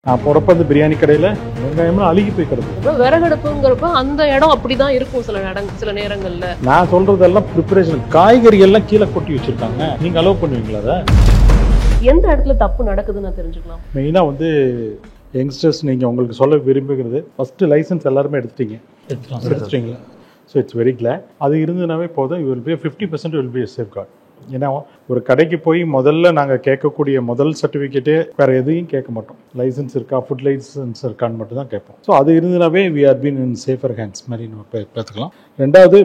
நான் போறப்ப அந்த பிரியாணி கடையில வெங்காயம்லாம் அழுகி போய் கிடக்கும். விறகடுப்புங்கிறப்ப அந்த இடம் அப்படிதான் இருக்கும் சில நேரங்கள்ல. நான் சொல்றதெல்லாம் ப்ரிப்பரேஷன். காய்கறி எல்லாம் கீழே கொட்டி வச்சிருக்காங்க. நீங்க அலோவ் பண்ணுவீங்களா அதை? எந்த இடத்துல தப்பு நடக்குதுன்னு நான் தெரிஞ்சுக்கலாம். மெயினா வந்து யங்ஸ்டர்ஸ் நீங்க உங்களுக்கு சொல்ல விரும்புகிறது ஃபர்ஸ்ட் லைசன்ஸ் எல்லாருமே எடுத்துட்டீங்களா? So it's very glad. அது இருந்ததுனாவே போதும். You will be 50% will be safeguard. ஏன்னா ஒரு கடைக்கு போய் முதல்ல நாங்கள் கேட்கக்கூடிய முதல் சர்டிஃபிகேட்டே வேறு எதையும் கேட்க மாட்டோம். லைசன்ஸ் இருக்கா, ஃபுட் லைசன்ஸ் இருக்கான்னு மட்டும் தான் கேட்போம். ஸோ அது இருந்ததுனாவே we are been in safer hands மாதிரி நம்ம பார்த்துக்கலாம். ரெண்டாவது,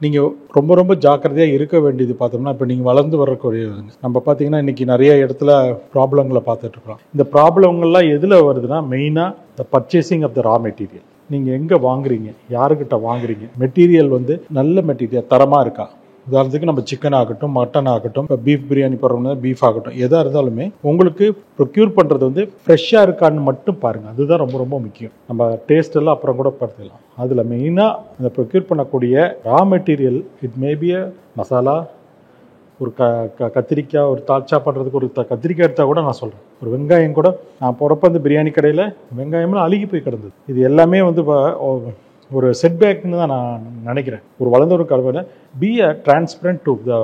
நீங்கள் ரொம்ப ரொம்ப ஜாக்கிரதையாக இருக்க வேண்டியது பார்த்தோம்னா, இப்போ நீங்கள் வளர்ந்து வரக்கூடியவங்க நம்ம பார்த்தீங்கன்னா இன்றைக்கி நிறைய இடத்துல ப்ராப்ளங்களை பார்த்துட்ருக்கோம். இந்த ப்ராப்ளங்கள்லாம் எதில் வருதுன்னா, மெயினாக the purchasing of the raw material. நீங்கள் எங்கே வாங்குறீங்க, யாருக்கிட்ட வாங்குறீங்க, மெட்டீரியல் வந்து நல்ல மெட்டீரியல் தரமாக இருக்கா. உதாரணத்துக்கு நம்ம சிக்கன் ஆகட்டும், மட்டன் ஆகட்டும், இப்போ பீஃப் பிரியாணி போடுறோம்னா பீஃப் ஆகட்டும், எதாக இருந்தாலுமே உங்களுக்கு ப்ரொக்யூர் பண்ணுறது வந்து ஃப்ரெஷ்ஷாக இருக்கான்னு மட்டும் பாருங்கள். அதுதான் ரொம்ப ரொம்ப முக்கியம். நம்ம டேஸ்ட் எல்லாம் அப்புறம் கூட பார்த்துக்கலாம். அதில் மெயினாக இந்த ப்ரொக்யூர் பண்ணக்கூடிய raw material, it maybe a masala, ஒரு கத்திரிக்காய், ஒரு தால்ச்சா பண்ணுறதுக்கு ஒரு கத்திரிக்காய் எடுத்தால் கூட நான் சொல்கிறேன். ஒரு வெங்காயம் கூட நான் போகிறப்ப அந்த பிரியாணி கடையில் வெங்காயம்லாம் அழுகி போய் கிடந்தது. இது எல்லாமே வந்து ஒரு செட்பேக்னு தான் நான் நினைக்கிறேன். ஒரு வளர்ந்த ஒரு கல்வியில் be a transparent to the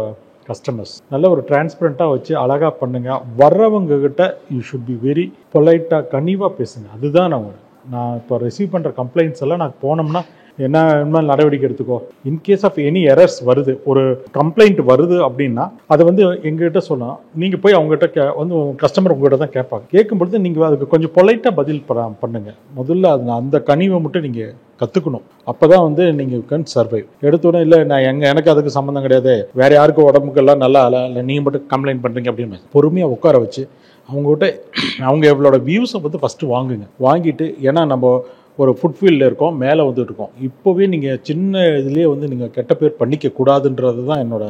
customers. நல்ல ஒரு டிரான்ஸ்பரண்ட்டாக வச்சு அழகாக பண்ணுங்கள். வர்றவங்க கிட்ட யூ ஷுட் பி வெரி பொலைட்டாக கனிவாக பேசுங்க. அதுதான் நான் இப்போ ரிசீவ் பண்ணுற கம்ப்ளைண்ட்ஸ் எல்லாம் நான் போனோம்னா என்ன நடவடிக்கை எடுத்துக்கோ. இன்கேஸ் ஆஃப் எனி எரர்ஸ் வருது, ஒரு கம்ப்ளைண்ட் வருது அப்படின்னா அதை வந்து எங்ககிட்ட சொல்லலாம். நீங்கள் போய் அவங்ககிட்ட வந்து கஸ்டமர் உங்கள்கிட்ட தான் கேட்பாங்க. கேட்கும்பொழுது நீங்கள் அதுக்கு கொஞ்சம் பொலைட்டாக பதில் பண்ணுங்க. முதல்ல அந்த கனிவை மட்டும் நீங்கள் கற்றுக்கணும். அப்போ தான் வந்து நீங்கள் கேன் சர்வைவ். எடுத்தோடனே இல்லை நான் எனக்கு அதுக்கு சம்மந்தம் கிடையாது, வேறு யாருக்கும் உடம்புக்கெல்லாம் நல்லா இல்லை, நீங்கள் மட்டும் கம்ப்ளைண்ட் பண்ணுறீங்க அப்படின்னு பொறுமையாக உட்கார வச்சு அவங்ககிட்ட அவங்க எவ்வளோட வியூஸை வந்து ஃபஸ்ட்டு வாங்கிட்டு, ஏன்னா நம்ம ஒரு ஃபுட் ஃபீல்டில் இருக்கோம், மேலே வந்துட்டு இருக்கோம். இப்போவே நீங்கள் சின்ன இதுலேயே வந்து நீங்கள் கெட்ட பேர் பண்ணிக்க கூடாதுன்றது தான் என்னோட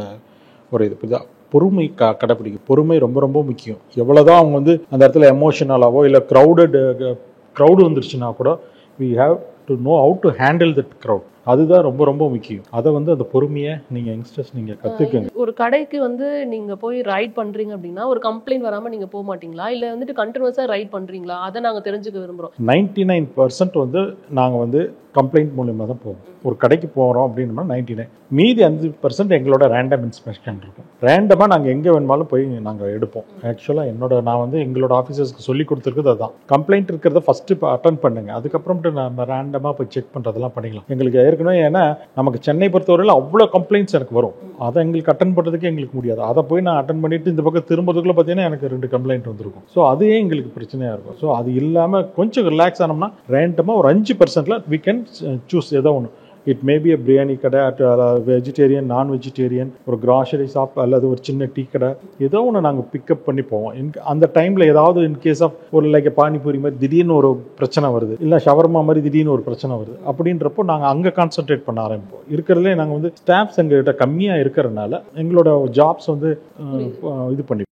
ஒரு இது. இப்படிதான் பொறுமை கடைப்பிடிக்கும். பொறுமை ரொம்ப ரொம்ப முக்கியம். எவ்வளோதான் அவங்க வந்து அந்த இடத்துல எமோஷனலாவோ இல்லை க்ரௌடு வந்துருச்சுன்னா கூட we have to know how to handle that crowd. அதுதான் ரொம்ப ரொம்ப முக்கியம். அதை வந்து அந்த பொறுமையை நீங்கள் யங்ஸ்டர்ஸ் நீங்கள் கற்றுக்குங்க. ஒரு கடைக்கு வந்து நீங்கள் போய் ரைட் பண்ணுறீங்க அப்படின்னா ஒரு கம்ப்ளைண்ட் வராமல் நீங்கள் போக மாட்டீங்களா, இல்லை வந்துட்டு கண்டினியூஸாக ரைட் பண்ணுறீங்களா? அதை நாங்கள் தெரிஞ்சுக்க விரும்புகிறோம். 99% வந்து நாங்கள் வந்து கம்ப்ளைண்ட் மூலியமாக தான் போவோம். ஒரு கடைக்கு போகிறோம் அப்படின்னா 99. மீதி 5% எங்களோட ரேண்டம் இன்ஸ்பெக்ஷன் இருக்கும். ரேண்டமாக நாங்கள் எங்கே வேணுமாலும் போய் நாங்கள் எடுப்போம். ஆக்சுவலாக நான் வந்து எங்களோட ஆஃபீஸர்ஸ்க்கு சொல்லி கொடுத்துருக்குது அதுதான். கம்ப்ளைண்ட் இருக்கிறத ஃபஸ்ட்டு அட்டன் பண்ணுங்க, அதுக்கப்புறமேட்டு நம்ம ரேண்டமாக போய் செக் பண்ணுறதெல்லாம் பண்ணிக்கலாம். எங்களுக்கு ஏற்கனவே ஏன்னா நமக்கு சென்னை பொறுத்தவரையில் அவ்வளோ கம்ப்ளைண்ட்ஸ் எனக்கு வரும். அதை எங்களுக்கு அட்டன் பண்ணுறதுக்கே எங்களுக்கு முடியாது. அதை போய் நான் அட்டன் பண்ணிவிட்டு இந்த பக்கம் திரும்புறதுக்குள்ளே பார்த்தீங்கன்னா எனக்கு 2 கம்ப்ளைண்ட் வந்திருக்கும். ஸோ அதே எங்களுக்கு பிரச்சனையாக இருக்கும். ஸோ அது இல்லாமல் கொஞ்சம் ரிலாக்ஸ் ஆனோம்னா ரேண்டமாக ஒரு 5%ல we can choose ஏதோ ஒன்று. இட் மேபி அ பிரியாணி கடை, வெஜிடேரியன், நான் வெஜிடேரியன், ஒரு கிராசரி ஷாப் அல்லது ஒரு சின்ன டீ கடை, ஏதோ ஒன்று நாங்கள் பிக்கப் பண்ணி போவோம். அந்த டைமில் ஏதாவது இன்கேஸ் ஆஃப் ஒரு லைக் பானிபூரி மாதிரி திடீர்னு ஒரு பிரச்சனை வருது, இல்லை ஷவர்மா மாதிரி திடீர்னு ஒரு பிரச்சனை வருது அப்படின்றப்போ நாங்கள் அங்கே கான்சென்ட்ரேட் பண்ண ஆரம்பிப்போம். இருக்கிறதுலே நாங்கள் வந்து ஸ்டாஃப்ஸ் எங்கள்கிட்ட கம்மியாக இருக்கிறதுனால எங்களோட ஜாப்ஸ் வந்து இது பண்ணி